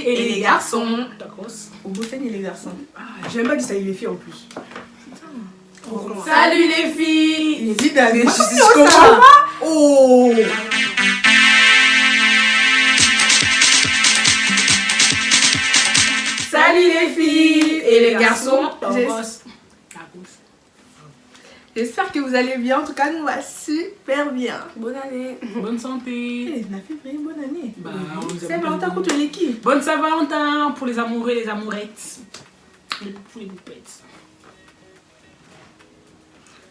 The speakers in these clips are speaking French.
et les garçons. D'accord. Au Beauten et les garçons. Ah, j'ai même pas dit ça, il est filles en plus. Salut les filles. Il dit d'aller. Je comprends pas. Oh. Salut les filles et les garçons. J'espère que vous allez bien. En tout cas, nous va super bien. Bonne année. Bonne santé. La février, bonne année. Bah, on nous C'est aime Valentin bien. contre l'équipe. Bonne Saint-Valentin pour les amoureux et les amourettes. Les poupous, les poupettes.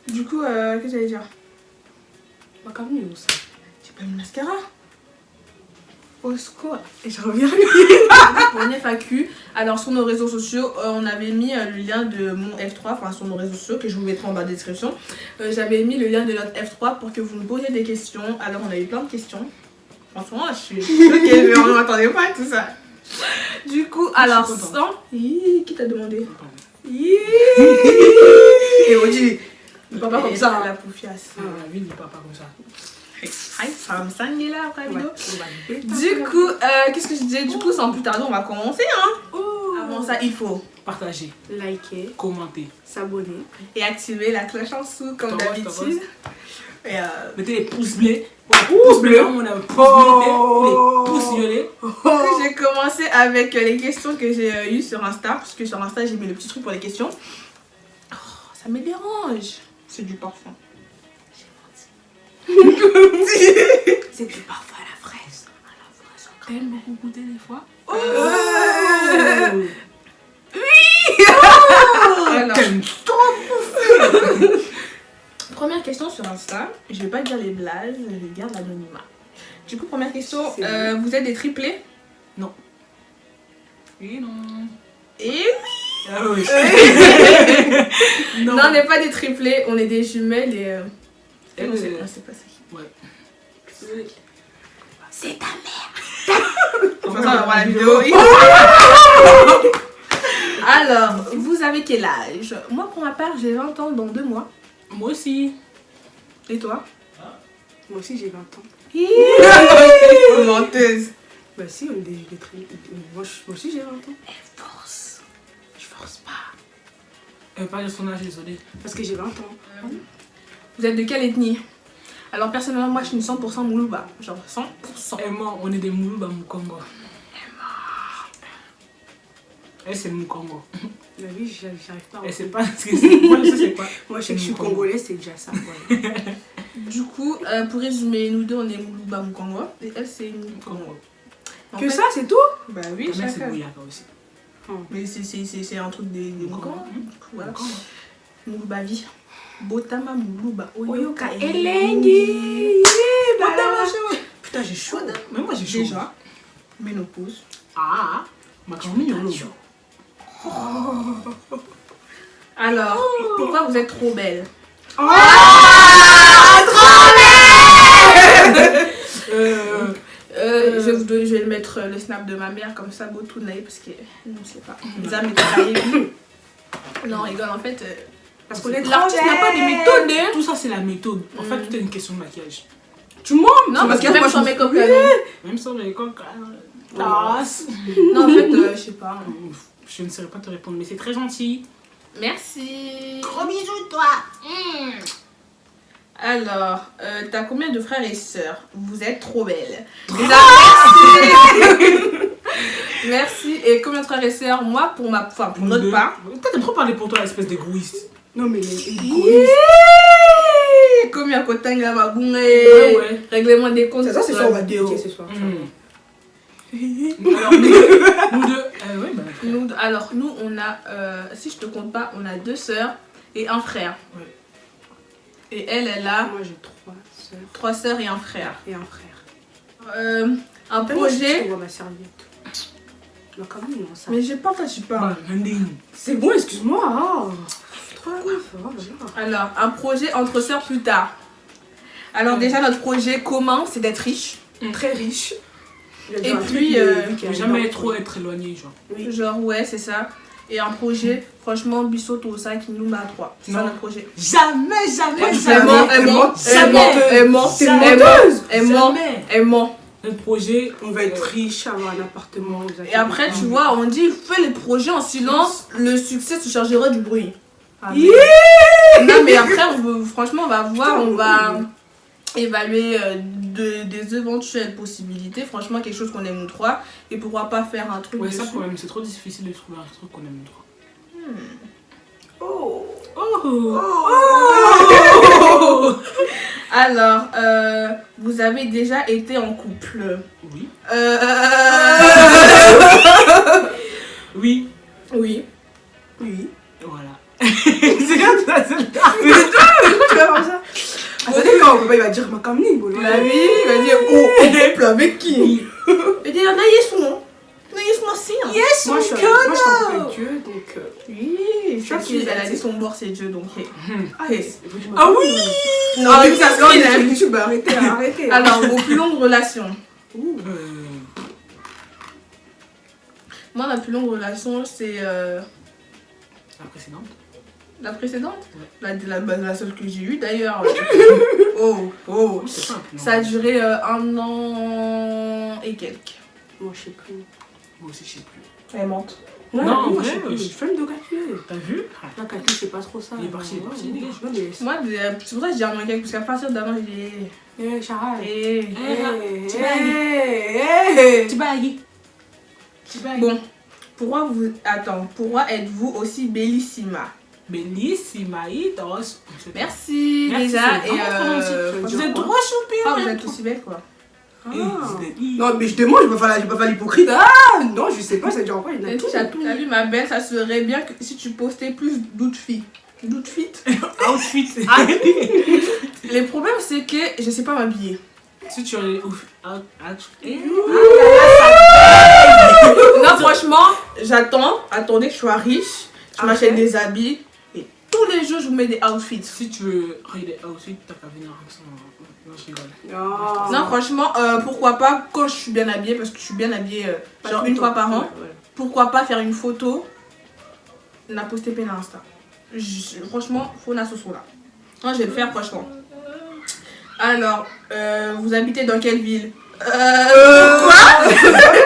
Du coup, qu'est-ce que j'allais dire? Bah, quand même, ça. J'ai pas mis le mascara. Au secours. Et je reviens. Pour une FAQ, alors sur nos réseaux sociaux, on avait mis le lien de mon F3, enfin sur nos réseaux sociaux, que je vous mettrai en bas de description. J'avais mis le lien de notre F3 pour que vous nous posiez des questions. Alors on a eu plein de questions. Franchement, je suis choquée, je ne m'attendais pas à tout ça. Du coup, alors sans... Qui t'a demandé? Et on dit, papa comme ça. La poufiasse. Ah, lui, il n'est pas comme ça. Aïe, ça va me saigner là après la vidéo. Ouais. Du coup, qu'est-ce que je disais? Du coup, sans plus tarder, on va commencer. Hein. Avant ça, il faut Partagez, Liker, commentez. s'abonner. et activer la cloche en dessous comme T'en d'habitude. Et Mettez les pouces bleus. Pouces bleus, on a un pouce bleu, les pouces violets. j'ai commencé avec les questions que j'ai eues sur Insta, parce que sur Insta, j'ai mis le petit truc pour les questions. Oh, ça me dérange. C'est du parfum. C'est du parfum à la fraise. T'aimes beaucoup goûter des fois? Alors, T'aimes première question sur Insta. Je vais pas dire les blagues, je garde l'anonymat. Du coup, première question. C'est Vous êtes des triplés? Et non. Et Ah oui. non, on n'est pas des triplés, on est des jumelles et... Elle, non, c'est pas ça. Ouais. C'est ta mère. On va voir la vidéo. Alors, vous avez quel âge? Moi, pour ma part, j'ai 20 ans dans 2 mois. Moi aussi. Et toi? Moi aussi, j'ai 20 ans. Menteuse. Bah, si, on est des très. Moi aussi, j'ai 20 ans. Elle force. Je force pas. Pas de son âge, désolé. Parce que j'ai 20 ans. Vous êtes de quelle ethnie? Alors, personnellement, moi, je suis une 100% Moulouba. Genre 100%. Et moi, on est des Moulouba Moukongo. Elle, c'est Moukongo. Bah oui, j'arrive pas à Elle sait pas ce que c'est. Moi, je sais c'est quoi. Moi, je sais que je suis congolaise, c'est déjà ça. Voilà. Du coup, pour résumer, nous deux, on est Moulouba Moukongo. Et elle, c'est Moukongo. En Que fait- ça, c'est tout? Bah oui, Ta mère, c'est chacun. Bouyaka aussi. Mais c'est un truc des Moukongo. Voilà. Moukongo. Moulouba vie. Botama Moulouba. Oyoka Elengi. Botama chaud. Putain, j'ai chaud. Mais moi, j'ai chaud. Déjà, ménopause. Ah, ma camille, on l'ouvre. Alors, pourquoi vous êtes trop belle? Je vais mettre le snap de ma mère comme ça, go to night, parce que non, je sais pas. Les âmes étaient non, rigole, en fait. Parce qu'on est L'artiste n'a pas de méthode, hein. Tout ça, c'est la méthode. En fait, tout est une question de maquillage. Tu mens? Non, parce que même sans make-up, Même sans les coques. non, en fait, je sais pas. Je ne saurais pas te répondre, mais c'est très gentil. Merci. Gros bisous, toi. Alors, t'as combien de frères et sœurs? Vous êtes trop belles. Merci. Merci. Et combien de frères et sœurs? Moi, pour notre part. Toi, t'aimes trop parler pour toi, espèce d'égoïste. Non, mais Combien de temps il a ma bourrée? Ouais. Règlement des comptes. ça, c'est sur ça, la on va vidéo. dédier ce soir. Alors, nous deux. Ouais, bah. Alors, nous, on a, si je te compte pas, on a 2 sœurs et un frère. Ouais. Et elle a Moi, j'ai 3 sœurs 3 sœurs et un frère. et un frère. Un Je projet. vois ma serviette. Bah, quand même, non, ça. Mais j'ai pas fait, je sais pas. C'est bon, excuse-moi. Oh. Trop Alors, un projet entre sœurs plus tard. Alors, déjà, notre projet commun, c'est d'être riche. très riche. Et puis, Faut jamais trop être éloigné, genre. Oui. genre, ouais, c'est ça. Et un projet, franchement, Bissoto 5 qui nous bat à 3. C'est ça Non. notre projet. Jamais, jamais, Elle ment, elle ment, elle ment, elle ment, T'es elle ment, menteuse. elle ment, elle ment. Notre projet, On va être riche, avoir un appartement. vous Et inquiétez après, pas. tu vois, on dit fais les projets en silence, le succès se chargera du bruit. Ah, Non, mais après, franchement, on va voir, on va évaluer des éventuelles possibilités. Franchement, quelque chose qu'on aime nous trois. Et pourquoi pas faire un truc ouais, dessus. ça quand même, c'est trop difficile de trouver un truc qu'on aime nous trois. Oh. Oh. Alors, vous avez déjà été en couple. Oui. Oui. Oui. Oui. Voilà. C'est comme ça, c'est le cas. Mais toi, pourquoi tu vas faire ça? Attendez, quand on peut pas, il va dire ma camine, bon. La vie, il va dire oh, en couple avec qui? Il dit, on a Yesson. On a Yesson aussi. Yes, Moi, je suis en couple avec Dieu, donc. Oui, Chaque c'est qui, elle a fille, dit son bord, c'est Dieu, donc. Ah, Hey. Ah oui. Non, Ah, mais mais ça ça se se fait, sur hein. YouTube, arrêtez, arrêtez. Alors, vos plus longues relations. Ouh. Moi, ma plus longue relation, c'est La précédente. la précédente. Ouais. La seule que j'ai eue, d'ailleurs. Oh. C'est pas un peu long. Ça a duré 1 an et quelques. Moi, je sais plus. Moi aussi, je sais plus. Elle mente. Ouais, Non, en moi, je vrai, sais plus. Je fais de calculer. T'as vu? La calcul, c'est pas trop ça. Il est parti, il est parti, Ouais, dégage. ouais, mais- Moi, c'est pour ça que je dis 1 an et quelques, parce qu'à partir d'un an, j'ai dit. Eh, Charles. Eh. Tu bailles. Tu bailles. Bon, pourquoi êtes-vous aussi bellissima? Bellissimitos. Merci Merci, déjà. c'est Et vraiment trop gentil. Vous Vous êtes quoi? trop choupi. vous êtes aussi belle, quoi. Non, mais je demande, je vais pas faire l'hypocrite. Ah, non, je sais pas, ça dure quoi, il y en a Et tout. t'as vu, ma belle, ça serait bien que si tu postais plus d'outfits. D'outfits. Outfit. Le problème, c'est que je sais pas m'habiller. Si tu es ouf. Non, franchement, attendez que je sois riche, je Ah, m'achète ok. des habits et tous les jours je vous mets des outfits. Si tu veux regarder outfit, t'as qu'à venir avec ça. Non, je rigole. Oh. Non, franchement, pourquoi pas quand je suis bien habillée, parce que je suis bien habillée Pas genre tout une le fois temps. par an, Ouais, ouais. pourquoi pas faire une photo, la poster sur Insta. Franchement, faut la sauce là. Moi, je vais le faire, franchement. Alors, vous habitez dans quelle ville?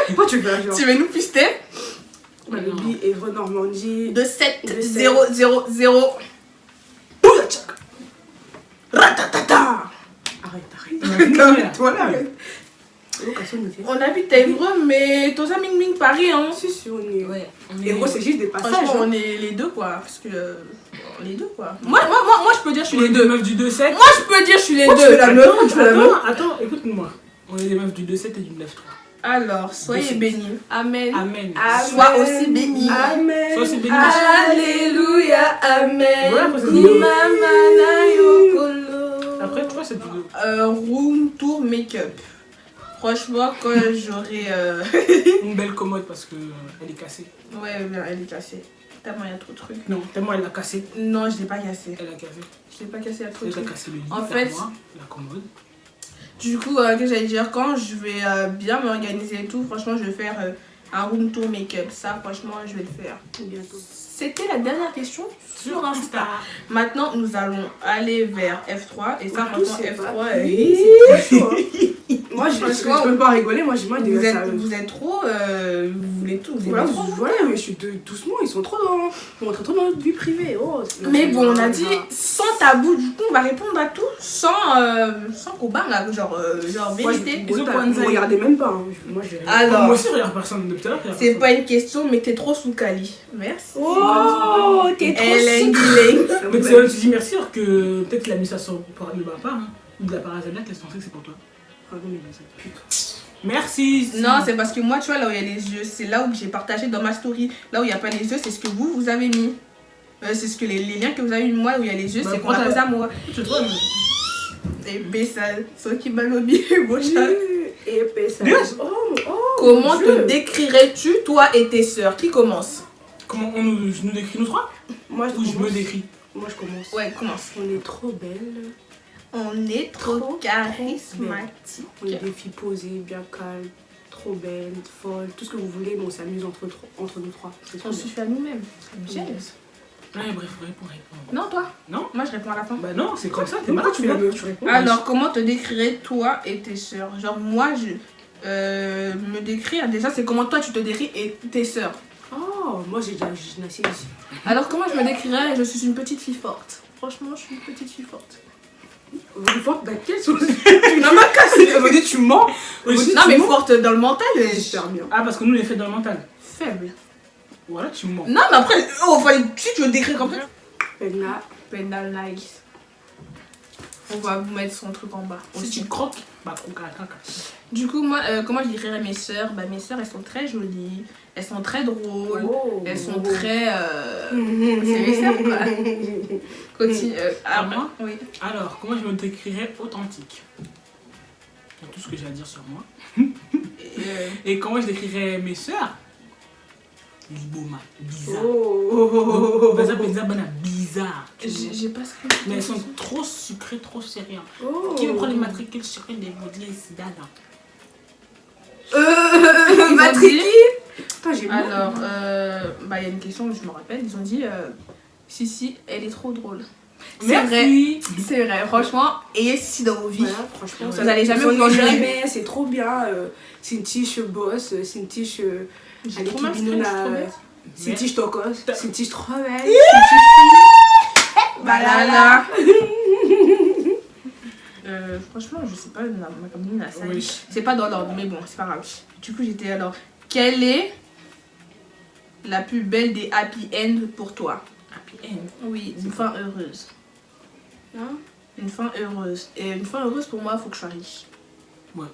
Pourquoi tu veux genre Tu veux nous pister? Malaisie, Évreux, Normandie. De 7 De 0 0 0. Ratatata. Arrête. Calme-toi là, arrête. Location de vie. On habite à Évreux, mais tous à Ming Ming Paris, hein. Si, si, on est. Ouais. Évreux, c'est juste des passages. Franchement, hein. on est les deux, quoi. Parce que. Les deux, quoi. Moi, je peux dire, je suis On est les des deux. meufs du 2-7. Moi, je peux dire, je suis les Pourquoi tu deux. fais la meuf? Tu fais la meuf? Attends, écoute-moi. On est des meufs du 2-7 et du 9-3. Alors, soyez bénis. Amen. Amen. Sois aussi béni. Amen. Sois aussi béni. Alléluia, amen. Voilà, après, c'est Ni du- mama na yokolo. Après, tu vois, c'est du 2. Room tour make-up. Franchement, quand j'aurai. Une belle commode parce que elle est cassée. Ouais, elle est cassée. Tellement il y a trop de trucs. Non, tellement elle l'a cassée. Non, je l'ai pas cassée. Elle a cassé. Je l'ai pas cassée, il y a trop de Elle a trucs. cassé le lit, En fait- l'armoire, la commode. Du coup, qu'est-ce que j'allais dire, quand je vais bien m'organiser et tout, franchement, je vais faire un room tour make-up. Ça, franchement, je vais le faire. Bientôt. C'était la dernière question sur Insta. Insta. Maintenant, nous allons aller vers F3. Et ça, Tout, franchement, c'est pas F3, fini, c'est trop chaud, hein. Moi, je peux pas rigoler, moi, j'ai mal de vous êtes trop. Vous voulez tout. Vous Voilà, aimez trop. voilà, mais je suis doucement, ils sont trop dans. Ils rentrent trop dans notre vie privée. Oh, Mais bon, on a dit sans tabou, du coup, on va répondre à tout sans combat, là, genre Moi, vérité. Ils ont quoi, vous regardez même pas. Hein. Moi, je. Alors, Moi aussi, je regarde personne depuis tout à l'heure. je regarde c'est personne. pas une question, mais t'es trop sous Cali. Merci. Oh, t'es trop Hélène sucrée. Guillet. Mais tu dis merci alors que peut-être qu'il a mis ça sur le bas part. Hein. Ou de la parasolaire, laisse penser que c'est pour toi. Ah non, mais ça pute. Merci. Non, c'est parce que moi, tu vois, là où il y a les yeux, c'est là où j'ai partagé dans ma story. Là où il n'y a pas les yeux, c'est ce que vous avez mis. C'est ce que les liens que vous avez mis, moi, où il y a les yeux, Bah, c'est qu'on prends a ta- posé à moi. Je trouve. Et ben, ça, ce qui m'a lobby, mon chat. Et ça. Bien. Oh, Comment mon te Dieu. décrirais-tu, toi et tes sœurs? Qui commence? Comment on nous décrit nous trois? Moi, Ou je me décris? Moi, je commence. Ouais, commence. On est trop belles. On est trop charismatique. On est des filles posées, bien calmes, trop belles, folles, tout ce que vous voulez, mais on s'amuse entre nous trois. C'est trop On bien. suffit à nous-mêmes. Yes. Ouais, bref, réponds. Non, toi? Non. Moi, je réponds à la fin. Bah non, c'est comme ça, t'es Pourquoi malade, tu fais la meuf, tu réponds? Alors, comment te décrirais toi et tes sœurs? Genre, moi, Me décrire, déjà, c'est comment toi tu te décris et tes sœurs. Oh, moi j'ai déjà gymnastique ici. Alors, comment je me décrirais? Je suis une petite fille forte. Franchement, je suis une petite fille forte. Vous forte dans quelle chose? Non, ma casse, vous dites tu mens. Oui, Vous dites, Non, tu mais mens. forte dans le mental. J'espère bien. Ah, parce que nous, on est fait dans le mental. Faible. Voilà, tu mens. Non, mais après, si tu veux décrire comme ça. Penna. Pendal nice. On va vous mettre son truc en bas. Si Aussi. tu croques, bah croque à la caca. Du coup, moi, comment je décrirais mes sœurs? Bah, mes sœurs, elles sont très jolies. Elles sont très drôles. Oh. Elles sont très. C'est mes sœurs, quoi. Continue. À moi? Oui. Alors, comment je me décrirais authentique? C'est tout ce que j'ai à dire sur moi. Et comment je décrirais mes sœurs? Liboma, bizarre. Oh. Bizarre. J'ai pas ce que. Mais elles sont trop sucrées, trop sérieuses. Oh. Qui me prend les matricules sucrées des modelés sida là? Matriki. Putain, j'ai Alors, bah, il y a une question, je me rappelle. Ils ont dit Sissi, elle est trop drôle. C'est vrai. Merci. C'est vrai, franchement, ayez Sissi dans vos vies. Voilà, franchement, Ouais. Vous allez jamais vous vous ennuyer. jamais, c'est trop bien. C'est une tiche boss, c'est une tiche. J'ai Allez, trop mal Kibinouna, trop bête. c'est une tiche tocos, c'est une tiche trop belle. Bah là là. Franchement, je sais pas, ma copine la salle. Oui. C'est pas dans l'ordre, mais bon, c'est pas grave. Du coup, j'étais alors. Quelle est la plus belle des happy end pour toi? Happy end. Oui, une fin heureuse. Hein? Une fin heureuse. Et une fin heureuse pour moi, il faut que je sois riche. Ouais.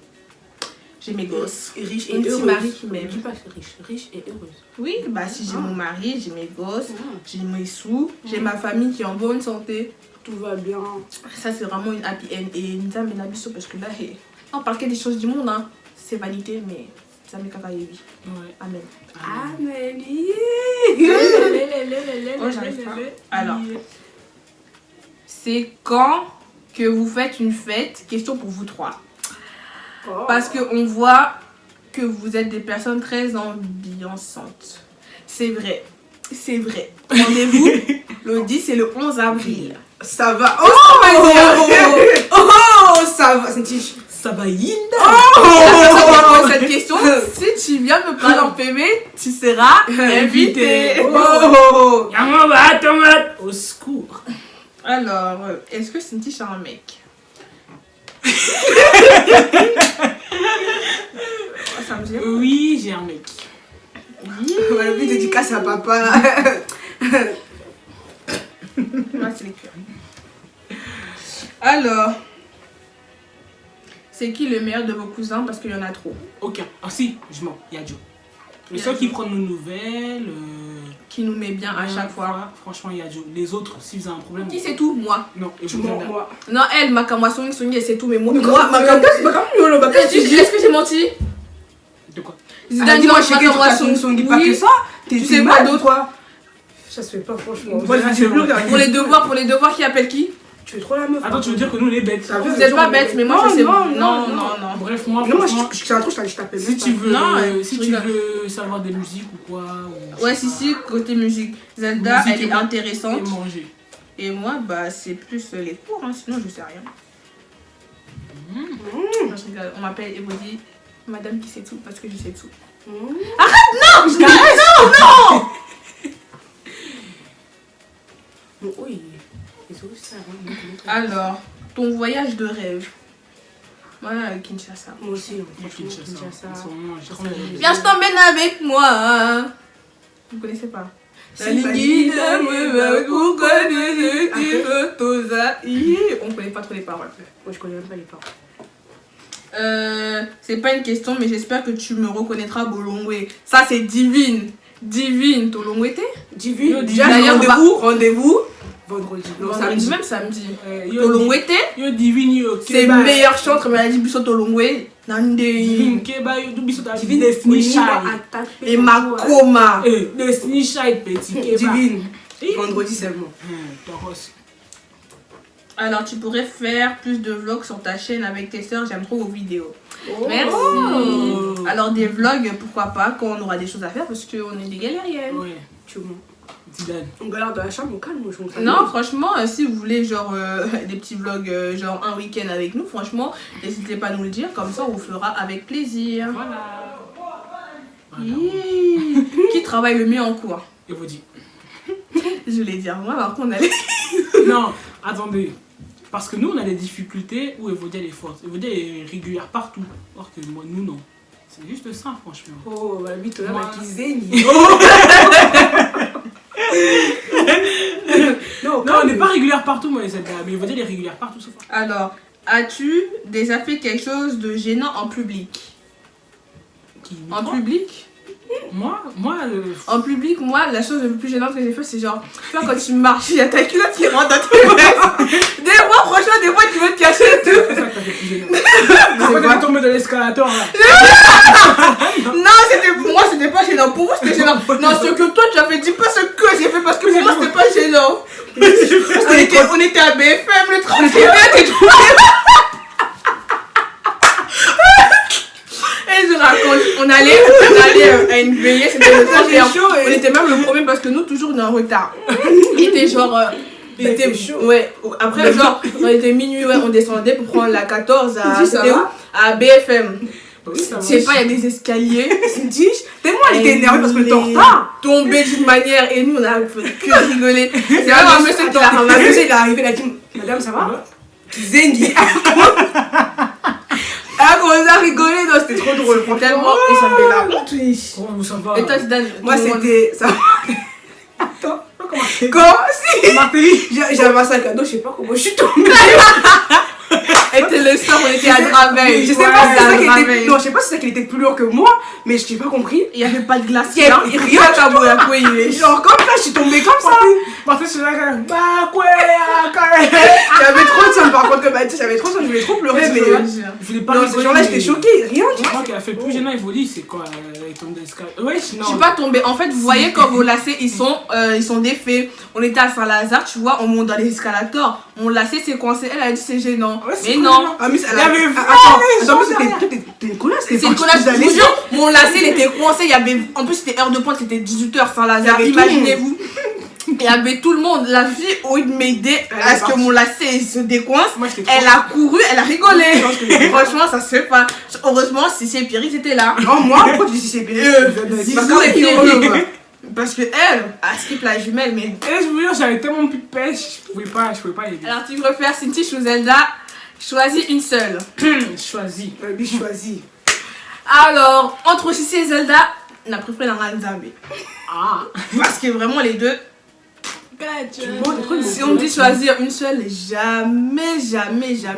J'ai mes gosses. Et riche Et et un petit heureuse. mari qui m'aime. Dis pas que riche, riche et heureuse. Oui, bah si j'ai Ah. mon mari, j'ai mes gosses, Ah. j'ai mes sous, j'ai ma famille qui est en bonne santé. Tout va bien. Ça, c'est vraiment une happy end. Et une dame et abisso parce que là, on parle que des choses du monde, hein. C'est vanité, mais ça m'est caca oui. Ouais. Amen. Amélie. Oh, j'arrive pas. Alors, c'est quand que vous faites une fête? Question pour vous trois. Oh. Parce qu'on voit que vous êtes des personnes très ambiançantes. C'est vrai. C'est vrai. Rendez-vous le 10 et le 11 avril. Ça va. Oh, ça va. C'est une tiche. Ça va Yinda. La personne qui a posé cette question, si tu viens me parler en PV, tu seras invité. Oh. Yamaba tomate. Au secours. Alors, est-ce que Cinti a un mec? Ça me dit. Oui, j'ai un mec. Voilà, puis dédicace à papa. Ah, c'est les cœurs. Alors, c'est qui le meilleur de vos cousins? Parce qu'il y en a trop. Aucun. Ah si, je mens. Il y a Joe. Le Il y a seul qui Joe. prend nos nouvelles. Qui nous met bien à chaque fois. Franchement, il y a Joe. Les autres, s'ils ont un problème. Qui c'est tout? Moi. Non, et Tu vous mens, avez- moi. Non, elle, Makama Songi, c'est tout, mais moi. Est-ce Est-ce que j'ai menti? De quoi? Zidane, dis-moi, dis-moi, chez qui tu sont pas que ça. Tu sais quoi d'autre? quoi? Ça se fait pas, franchement. Moi, je dis plus, Pour les devoirs, qui appelle qui? Tu es trop la meuf. Attends, tu veux dire que nous, on est bêtes? Ça Vous êtes pas bête, mais moi je sais. non. Bref, moi, Non, moi, franchement, c'est un truc, je t'appelle. si tu veux, Non, si je tu rigole. veux savoir des musiques ou quoi, ou Ouais, si, côté musique. Zelda, Musique elle et est intéressante. et manger. Et moi, bah, c'est plus les cours, hein, sinon je sais rien. Non, je rigole. On m'appelle Ebody, madame qui sait tout, parce que je sais tout. Oui. Les autres, ça va. Alors, ton voyage de rêve. Voilà, Kinshasa. Moi aussi, Moi, franchement, Kinshasa. En ce Kinshasa. moment, j'ai trop envie de- Viens, je t'emmène avec moi. Vous connaissez pas? La ligne on connaît pas trop les paroles. Moi, je connais même pas les paroles. C'est pas une question, mais j'espère que tu me reconnaîtras, Bolongwe. Ça, c'est divine. Divine. Tolongwete? Divine. Déjà, D'ailleurs, rendez-vous. Vendredi. Non, Samedi, samedi. même samedi. Yo, Tolongwete? yo, divine, yo, C'est Keba. meilleur chantre, mais elle a dit Bisso Tolongwe. Nande. Divine, Keba, yo, Dubiso, t'as Divine. Destiny Child. Et Makoma. Destiny Child, petit Keba. Divine. Eh. Vendredi seulement. T'as reçu. Alors, tu pourrais faire plus de vlogs sur ta chaîne avec tes soeurs. J'aime trop vos vidéos. Merci. Oh. Alors, des vlogs, pourquoi pas, quand on aura des choses à faire, parce qu'on est des galériennes. Ouais. Tu mens. Zidane. On galère dans la chambre, on calme, je m'en Non, franchement, si vous voulez genre des petits vlogs, genre un week-end avec nous, franchement, n'hésitez pas à nous le dire, comme ça on vous fera avec plaisir. Voilà. Qui travaille le mieux en cours? Et vous dites. Je voulais dire moi, alors qu'on allait. Non, attendez. Parce que nous, on a des difficultés où Evodia elle est forte. Evodia est régulière partout. Alors que moi, nous, non. C'est juste ça, franchement. Oh, la bite là, Moi- ma kizeni. Non, Non, on n'est pas régulière partout, moi, Zelda. Mais Evodia elle est régulière partout, sauf. Alors, as-tu déjà fait quelque chose de gênant en public? En public? Moi, En public, moi, la chose la plus gênante que j'ai fait, c'est genre, tu vois, quand tu marches, il y a ta culotte qui rentre dans tes fesses. Des fois, franchement, des fois, tu veux te cacher et tout. c'est ça que t'as fait plus gênant. Pourquoi t'es tombé dans l'escalator là? Non, c'était, moi, c'était pas gênant. Pour vous, c'était gênant. Non, ce que toi, tu as fait, dis pas ce que j'ai fait, parce que pour moi, c'était pas gênant. On était à BFM, le 31 et tout. Et je raconte, on allait à une veillée, c'était le 31. On était même le premier parce que nous, toujours, on est en retard. Il était genre. Il était chaud. Ouais, après, genre, on était minuit, ouais, on descendait pour prendre la 14 à. C'était où? À BFM. Oui, ça Je sais pas, il y a des escaliers. Cindy, tellement elle était énervée parce que t'es en retard. Tombé d'une manière et nous, on a fait que rigoler. C'est vraiment un monsieur qui l'a La ramassé. monsieur, il est arrivé, il a dit, madame, ça va? Zengi. Ah, comment on a rigolé, non, c'était trop drôle, Tellement, et ça me fait la honte, oui. Comment vous ça va? Et toi, Zidane, Moi, c'était. Ça... Attends, Comment comment si Martelly? j'avais un sac à dos, je sais pas comment je suis tombée. était le soir, on était à Draveil. Je sais pas si c'est ça qui était. Non, je sais pas si c'est ça qui était plus lourd que moi, mais je n'ai pas compris. Il y avait pas de glace. Il y avait rien à Boyaco, il est. Genre, comme ça, je suis tombée comme ça. Martelly, c'est là quand même. Bah, quoi? J'avais trop de ça, par contre, que bah, tu sais, j'avais trop de ça, je voulais trop pleurer, mais. Je voulais pas Non, ce jour-là, j'étais choquée, rien du Je tout. crois qu'elle a fait plus gênant, il faut dire, c'est quoi? Elle est tombée d'escalier. Ouais, Je suis pas tombée. En fait, vous voyez quand vos lacets ils sont défaits. On était à Saint-Lazare, tu vois, on monte dans les escalators. Mon lacet s'est coincé. Elle a dit c'est gênant. Ouais, c'est mais pas non. gênant. Ah, mais Il y avait attends, t'es une connasse, C'est une collage. Je vous jure, mon lacet il était coincé. Il y avait, en plus c'était heure de pointe, c'était 18h Saint-Lazare. Il y avait Imaginez-vous. Il y avait tout le monde. La fille, au lieu de m'aider à ce que mon lacet il se décoince, Moi, j'étais trop. elle a couru, elle a rigolé. Franchement, ça se fait pas. Heureusement, si c'est Pierre, c'était là. Non, moi, pourquoi tu dis si c'est bien? Zizou était là. Parce que elle, elle skip la jumelle, mais. Et je vous jure, j'avais tellement plus de pêche, je pouvais pas aider. Alors, tu préfères Cinti ou Zelda? Choisis une seule. Choisis. Lui, choisis. Alors, entre Sissi et Zelda, on a préféré dans Nzambe. Ah. Parce que vraiment, les deux. Si on me dit choisir une seule, jamais je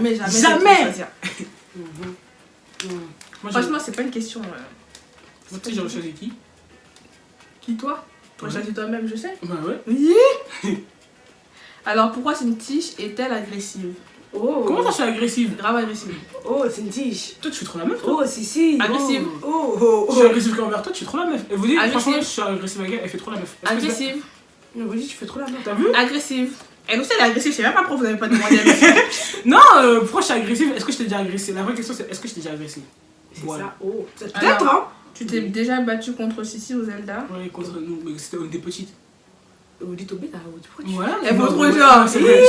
vais choisir. Moi, Franchement, c'est pas une question. moi, tu sais, j'aurais choisi qui? Qui toi? Toi, Ouais. choisis toi-même, je sais. Bah ouais. Oui. Alors, pourquoi Cinti est-elle agressive? Oh. Comment ça, je suis agressive? Grave agressive. Oh, c'est une tige. Toi, tu fais trop la meuf, toi. Oh, si. Agressive. Oh. Je suis agressive envers toi, tu fais trop la meuf. Et vous dites, Agressive. franchement, je suis agressive avec elle, elle fait trop la meuf. Est-ce que c'est- Agressive. Non, vous dites, tu fais trop la meuf. T'as vu? Agressive. Elle aussi, elle est agressive. Je sais même pas pourquoi vous avez pas demandé à lui. Non, pourquoi je suis agressive? Est-ce que je t'ai déjà agressé? La vraie question, c'est est-ce que je t'ai déjà agressé? C'est Voilà. ça. Oh. Peut-être, Alors. hein. Tu t'es déjà battu contre Sissi ou Zelda? Ouais, contre nous, mais c'était on était petites. Vous dites au bête, pourquoi tu Voilà. Elle vaut trop Ouais, genre. c'est vrai.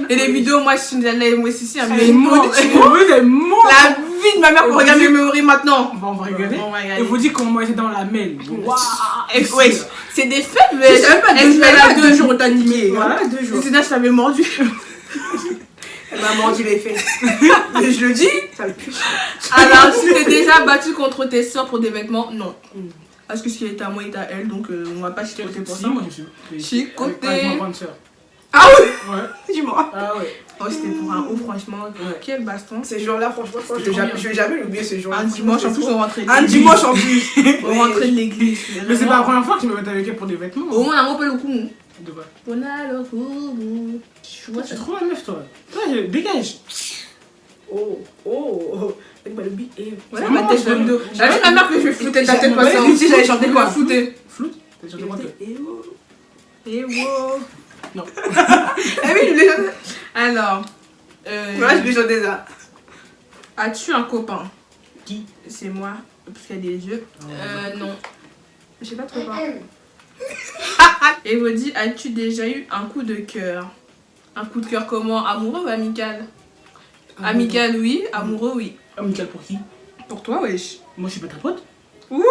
Et les vidéos, moi, je suis Zelda et moi, Sissi. Elle est morte. Elle est morte. La vie de ma mère pour regarder mes mémories maintenant. Bon, on va regarder. On va regarder. Et vous dites comment moi j'étais dans la mêle. Waouh. Et ouais, c'est des faits, mais C'est même pas elle deux fait là jours, 2 jours, t'as niqué. Voilà, 2 jours. Et sinon, je t'avais mordu. Elle m'a mordu les fesses. Mais je le dis, ça me pue. Alors, tu t'es déjà battu contre tes soeurs pour des vêtements? Non. Parce que ce qui est à moi est à elle, donc on va pas chicoter pour Si, ça. moi je me suis. Chicoter. Avec ma grande sœur. Ah oui. Ouais. Dis-moi. Ah ouais. Oh, c'était pour un haut, franchement. Ouais. Quel baston. Ce jour-là, franchement, C'était je vais jamais l'oublier ce jour-là. Un dimanche, en plus, on rentrait de Un l'église. dimanche en plus. On rentrait de l'église. Mais c'est pas la première fois que je me mets avec elle pour des vêtements. Au moins, on a repris le coup. De quoi? On a le coup. Tu vois, Toi, tu es trop la meuf, toi. Toi, dégage. Oh. Avec ma lobby. Et voilà, C'est ma marrant, tête je de vois. dos. J'avais ma mère que je vais flouter ta tête, Ouais, pas ça. lui, si j'allais chanter quoi? Flouter. Floute? T'as chanté quoi, toi? Et wow. Non. Ah oui, je l'ai chanté. Alors, Voilà, je l'ai chanté ça. as-tu un copain? Qui? C'est moi, parce qu'il y a des yeux. Non. J'ai pas de copain. Elodie, as-tu déjà eu un coup de cœur? Un coup de cœur comment? Amoureux ou amical? Amical, oui. Amoureux, oui. Amical pour qui? Pour toi, wesh. Moi, je suis pas ta pote. Ouh.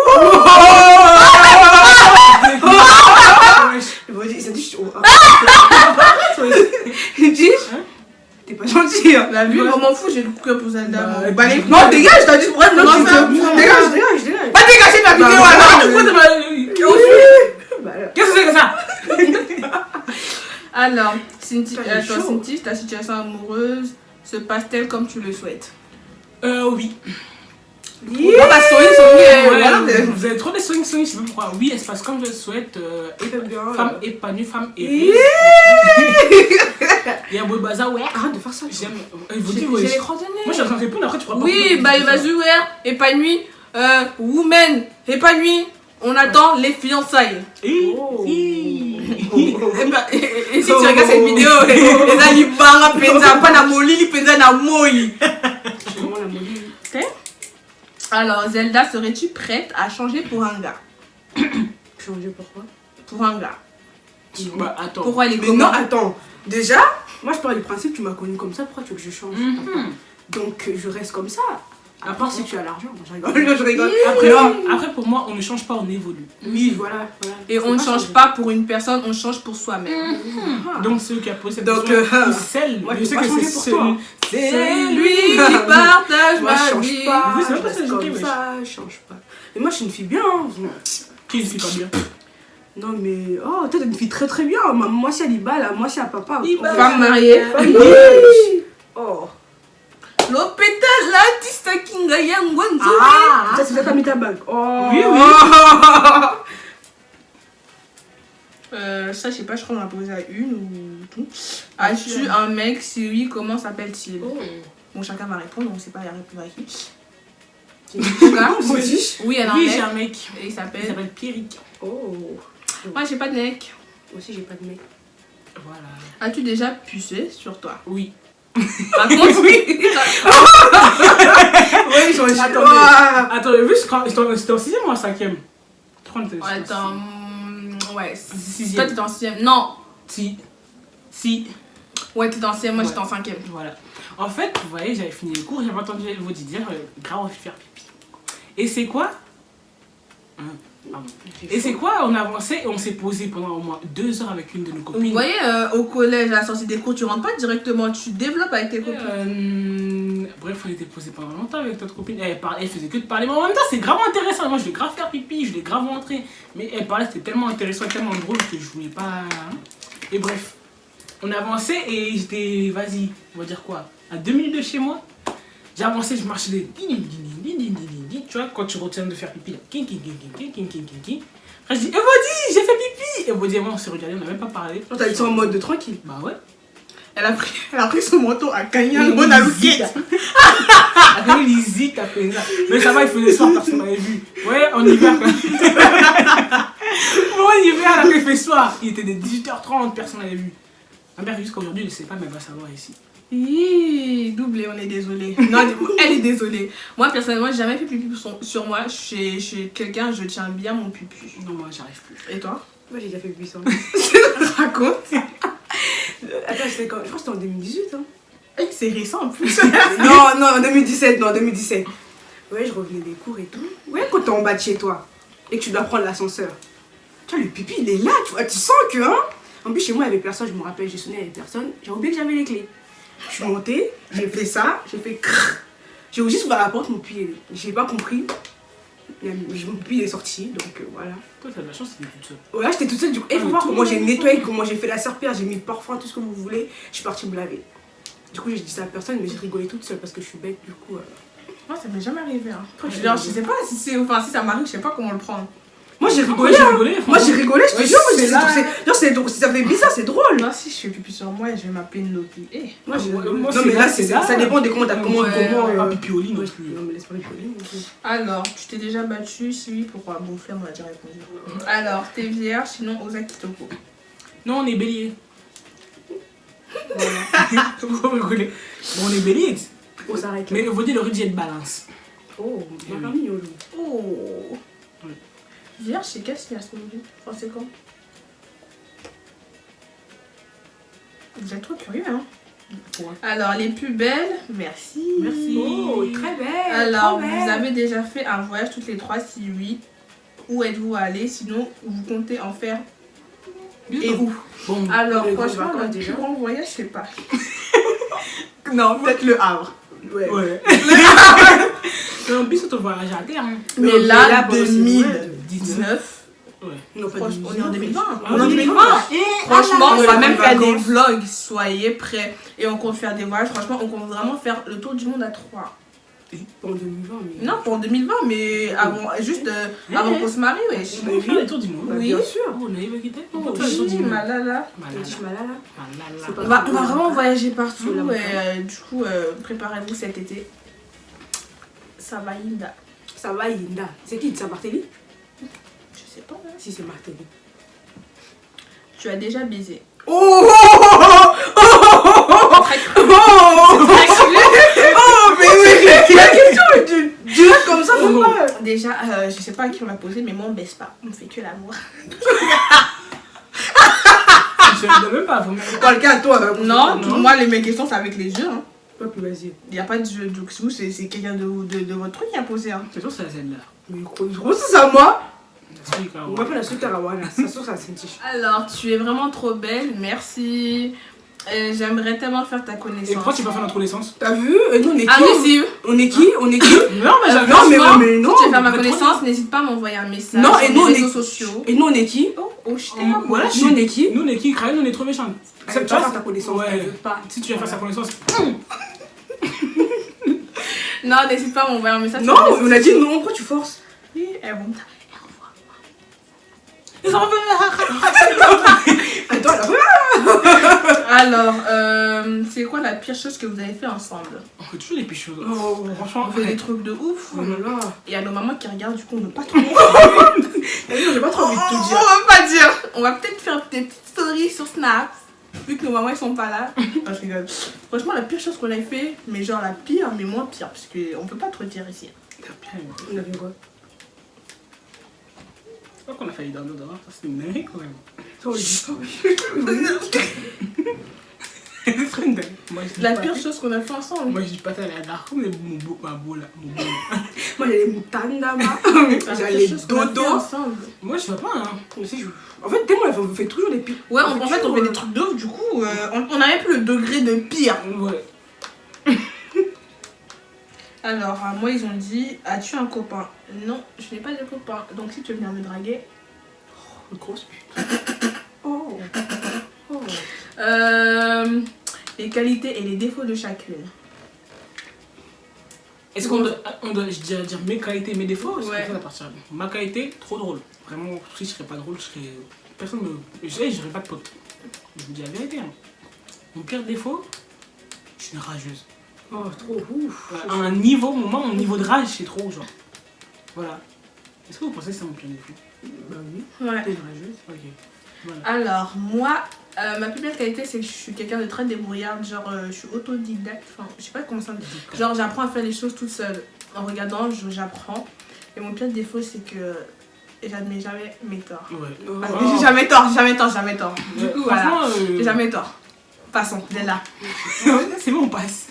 Ça dit, il dit, t'es pas gentil. Hein. La vie, on m'en fout, j'ai le coup de cœur pour Zelda. Bah, moi. Bah, les- Non, dégage, t'as dit pour elle. Non, Non, dégage. Pas dégager ma vidéo Bah, alors. Pourquoi t'as mal. Qu'est-ce que c'est que ça? Alors, Cynthia, Putain, j'ai chaud. Cynthia, ta situation amoureuse se passe-t-elle comme tu le souhaites? Oui. Non, bah, soyez, voilà. Vous avez trop des swing, je sais pas pourquoi. Oui, elle se passe comme je le souhaite. Femme épanouie, femme heureuse. Il y a un beau bazar, ouais. Arrête de faire ça. J'aime. Vous J'ai dites, ouais. l'écran donné. Moi, je suis en train de répondre, après tu crois pas. Oui, bah, vas-y, ouais, épanoui, woman, épanoui. On attend les fiançailles. Oh. Et si tu regardes cette vidéo, les alibara penza pas na molili penza na moi. C'est vraiment la molly. Alors Zelda, serais-tu prête à changer pour un gars? Changer pourquoi? Pour un gars. Bah, attends. Pourquoi les Mais comment? non, attends. Déjà, moi je pars du principe, tu m'as connu comme ça, pourquoi tu veux que je change? Donc je reste comme ça. À part si tu as l'argent, moi je rigole. Je rigole. Après, pour moi, on ne change pas, on évolue. Oui, voilà. Et on ne change pas pour une personne, on change pour soi-même. Donc, ceux qui a posé cette Donc, question, ou celle, moi, je je sais vais que pas changer c'est pour celui. toi. C'est lui qui partage Moi ma je change vie. pas, Oui, c'est je pas reste ça, comme wesh. ça, je change pas. Mais moi je suis une fille bien. Hein. Qui ne fait pas bien? Non mais, oh, toi t'es une fille très très bien. Moi c'est à l'Iba, là, moi c'est à papa. Femme mariée. Oh. L'hôpital, l'artiste Kinga Yangwanzo. Ah, ça c'est pas mis ta bague. Oh. Oui, oui. Ça, je sais pas, je crois qu'on a posé à une ou tout. As-tu un mec? Si oui, comment s'appelle-t-il? Oh. Bon, chacun va répondre, on sait pas, il y a répondre à qui. Moi aussi. Oui, elle a un Oui, mec. j'ai un mec. Et il Il s'appelle. s'appelle Pierrick. Oh. Moi, j'ai pas de mec. Moi aussi j'ai pas de mec. Voilà. As-tu déjà pucé sur toi? Oui. Raconte, oui. Oui, j'en ai. Attends, vu c'était en 6ème ou en 5ème? Attends, ouais. 6ème. Toi, t'étais en 6ème. Non. Si. Ouais, t'étais en 6ème, moi, Ouais. j'étais en 5ème. Voilà. En fait, vous voyez, j'avais fini les cours, j'avais entendu vous dire grave envie de faire pipi. Et c'est quoi? Pardon. Et c'est quoi? On avançait et on s'est posé pendant au moins 2 heures avec une de nos Vous copines. voyez, au collège, à la sortie des cours, tu rentres pas directement, tu développes avec tes copines. Bref, on était posé pendant longtemps avec notre copine. Elle faisait que de parler, mais en même temps, c'est grave intéressant. Moi, je vais grave faire pipi, je l'ai grave rentré. Mais elle parlait, c'était tellement intéressant, tellement drôle que je voulais pas. Et bref, on avançait et j'étais, vas-y, on va dire quoi, à 2 minutes de chez moi. J'ai avancé, je marchais des. Tu vois, quand tu retiens de faire pipi, là. Après, je dis, Elodie, j'ai fait pipi. Elodie et moi, on s'est regardé, on n'a même pas parlé. T'as dit ça en mode de tranquille. Bah ouais. Elle a pris son manteau à Kanya, le bon à Louquette. Après, il hésite à faire ça. Mais ça va, il faisait soir, personne m'avait vu. Ouais, en hiver, quand même. Bon, en hiver, après, il fait soir. Il était des 18h30, personne n'avait vu. Ma mère, jusqu'à aujourd'hui, elle ne sait pas, mais elle va savoir ici. Doublé, on est désolé. Non, elle est désolée. Moi, personnellement, j'ai jamais fait pipi sur moi. Je suis quelqu'un, je tiens bien mon pipi. Non, moi, j'arrive plus. Et toi? Moi j'ai déjà fait 800. Raconte. Attends, c'était quand? Je crois que c'était en 2018. Hein. C'est récent en plus. Non, en 2017. Ouais, je revenais des cours et tout. Ouais, quand t'es en bas de chez toi et que tu dois prendre l'ascenseur. Tu vois, le pipi, il est là, tu vois, tu sens que, hein. En plus, chez moi, il y avait personne, je me rappelle, j'ai sonné, il y avait personne. J'ai oublié que j'avais les clés. Je suis montée, j'ai fait ça, j'ai fait crrr. J'ai juste ouvert la porte, mon pied, j'ai pas compris. Mon pied il est sorti, donc voilà. Toi, t'as de la chance, t'es toute seule. Voilà, j'étais toute seule, du coup, il faut voir comment j'ai nettoyé, comment j'ai fait la serpillère, j'ai mis le parfum, tout ce que vous voulez. Je suis partie me laver. Du coup, j'ai dit ça à personne, mais j'ai rigolé toute seule parce que je suis bête, du coup. Moi, ça m'est jamais arrivé. Hein. Genre, je sais pas si c'est. Enfin, si ça m'arrive, je sais pas comment le prendre. Moi j'ai rigolé, Moi, j'ai hein. rigolé, Moi j'ai rigolé, je te Ouais, jure, c'est là. ça fait bizarre, c'est drôle. Moi, si je fais pipi sur moi, je vais m'appeler Noki. Eh. Moi, j'ai moi, non c'est mais là, là, c'est c'est là. ça dépend de comment t'as Ouais, Pas pipi au lit non plus. Non mais laisse pas les folies. Alors, tu t'es déjà battu? Si oui, pourquoi? Bon, flemme, on a déjà répondu. Alors, t'es vierge, sinon Osa Kitoko. Non, on est bélier. Voilà. Pourquoi vous rigolez? Bon, on est bélier. On s'arrête là. Mais vous dites le rudis est de balance. Oh, oui. ma famille, Oh. Vierge, c'est quel signe astrologique? Enfin, c'est quand? Vous êtes trop curieux, hein? Ouais. Alors, les plus belles, merci. Merci. Oh, très belle. Alors, trop belle. vous avez déjà fait un voyage toutes les trois? Si oui, où êtes-vous allés? Sinon, vous comptez en faire et où? Bon, Alors, les gros franchement, vacances, notre déjà. plus grand voyage, c'est pas. Non, peut-être le Havre. Ouais. ouais. Non, bis, on voyage à terme. Mais mais là, là, pendant ces 2019, Ouais. Non, pas franchement, on est en 2019. 2020. Ah, On est en 2020. Eh, Franchement, ah là on là, va les même faire des vacances. vlogs. Soyez prêts. Et on compte faire des voyages. Franchement, on compte vraiment faire le tour du monde à 3. En 2020, mais. Non, pas en 2020, mais avant, juste avant qu'on se marie, wesh. On va faire le tour du monde. Bah, Oui. bien sûr. Oh, on a évoqué. On Oh, va faire le tour du oui, monde. malala. Petit malala. Malala. C'est pas- On va vraiment voyager partout. C'est la Et, du coup, préparez-vous cet été. Ça va, Inda. Ça va, Yinda. C'est qui? C'est Martelly? Je sais pas. Hein. Si, c'est Martelly. Tu as déjà baisé. Oh! Très cru. Très cru. Oh, mais oui! La question du direct comme ça, pourquoi? Déjà, je sais pas à qui on l'a posé, mais moi on baisse pas. On fait que l'amour. Je ne même pas vous mettre. Quelqu'un à toi. Non, Non. moi mes questions c'est avec les jeux. Hein. Pas plus, vas-y. Il n'y a pas de jeu. Donc vous, c'est quelqu'un de votre truc qui a posé. Hein. C'est sûr, c'est celle-là. Mais gros, c'est ça, moi. Explique, hein, On va pas la suite à Rawana. Ça sort, ça senti. Alors, tu es vraiment trop belle. Merci. J'aimerais tellement faire ta Et connaissance. pourquoi tu vas faire notre connaissance? T'as vu? Nous, on est qui? Admissible. On est qui? On est qui? Non, mais j'avais. Non, mais Franchement, mais non. si tu veux faire ma mais trop connaissance, n'hésite pas à m'envoyer un message Non, sur et nous, les on est- réseaux sociaux. Et nous, on est qui? Oh, je Oh, t'aime. voilà, Nous, on est qui? Nous, on est qui? Crayon, on est trop méchants. Tu vas faire ta connaissance. Ouais. Elle veut pas. Si tu vas faire sa connaissance. Non, n'hésite pas à m'envoyer un message. Non, sur les réseaux on a dit sociaux. non. Pourquoi tu forces? Oui, elles vont me Attends, là. Alors, c'est quoi la pire chose que vous avez fait ensemble? On fait toujours les pires choses. Oh, Franchement, On fait des trucs de ouf. Oh là là. Et il y a nos mamans qui regardent, du coup, on ne veut pas trop. J'ai pas trop envie de te On dire. va pas dire. On va peut-être faire des petites stories sur Snap. Vu que nos mamans, elles sont pas là. Non, je rigole. Franchement, la pire chose qu'on a fait, mais genre la pire, mais moins pire. Parce qu'on peut pas trop dire ici. On a vu quoi? Je crois qu'on a failli dormir dehors. Ça, c'est une dinguerie quand même. Toi, on le dit pas. C'est trop une dingue. Moi, je dis La pas- pire chose qu'on a fait ensemble. Moi, je dis pas ça à la dark, mais mon beau, ma beau là. Mon beau, là. Moi, j'ai les moutanda, La j'ai pire les chose qu'on a fait dodo. ensemble. Moi, je sais pas, hein. Moi aussi, En fait, tellement, on fait toujours des pires. Ouais, en fait, on fait des trucs de ouf. Du coup, on a même plus le degré de pire. Ouais. Alors, moi, ils ont dit, as-tu un copain? Non, je n'ai pas de copain. Donc, si tu veux venir me draguer. Une grosse pute. Oh. Oh. Les qualités et les défauts de chacune. Est-ce qu'on doit, je dirais dire mes qualités, mes défauts? Ouais. C'est ça la partie. Ma qualité, trop drôle. Vraiment, si je serais pas drôle, je serais. Personne me. J'aurais pas de pote. Je vous dis la vérité. Hein. Mon pire défaut, je suis une rageuse. Oh, trop ouf. À un niveau, mon niveau de rage, c'est trop, genre. Voilà. Est-ce que vous pensez que c'est mon pire défaut? Bah oui, Ouais. t'es une rageuse. Ok. Voilà. Alors, moi, ma plus belle qualité, c'est que je suis quelqu'un de très débrouillarde. Genre, je suis autodidacte. Enfin, je sais pas comment ça. Genre, j'apprends à faire les choses toute seule. En regardant, j'apprends. Et mon pire défaut, c'est que j'admets jamais mes torts. Ouais. Oh. Parce que j'ai jamais tort, jamais tort, jamais tort. Du coup, voilà. Franchement, J'ai jamais tort. Passons, dès là. c'est bon, on passe.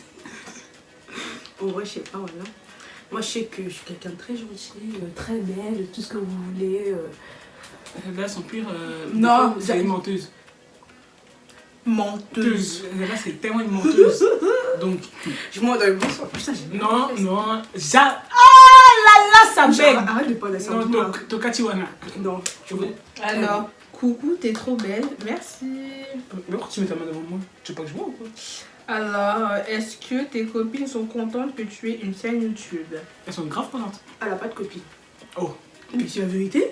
En vrai, je sais pas, voilà. Moi, je sais que je suis quelqu'un de très gentil, très belle, tout ce que vous voulez. Là, son pire. Non, défaut, c'est une menteuse. Menteuse. Là, c'est tellement une menteuse. Donc, Je m'en donne le bon sens. Putain, j'ai non, non. Là, ça bête. Arrête de parler ça. Non, Tokatiwana. Non, tu vois. Alors, coucou, t'es trop belle. Merci. Mais pourquoi tu mets ta main devant moi? Tu veux pas que je vois ou quoi? Alors, est-ce que tes copines sont contentes que tu aies une chaîne YouTube? Elles sont grave contentes. Elle a pas de copine. Oh. Mais c'est la vérité.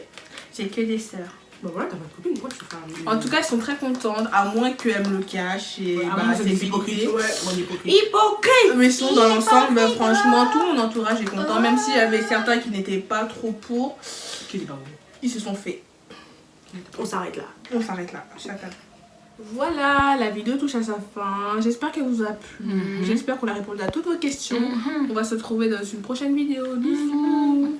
J'ai que des sœurs. Bah voilà, t'as pas de copine, pourquoi tu fais un. En tout cas, elles sont très contentes, à moins qu'elles me le cachent et Ouais, bah, moi, c'est des vérité. hypocrites. Ouais. Moi, des hypocrites. Hypocrite. Mais sinon, dans l'ensemble, franchement, tout mon entourage est content. Même s'il y avait certains qui n'étaient pas trop pour, Qui dit pardon? ils se sont fait. On s'arrête là. On s'arrête là, chacun. Voilà, la vidéo touche à sa fin. J'espère qu'elle vous a plu. J'espère qu'on a répondu à toutes vos questions. On va se retrouver dans une prochaine vidéo. Bisous.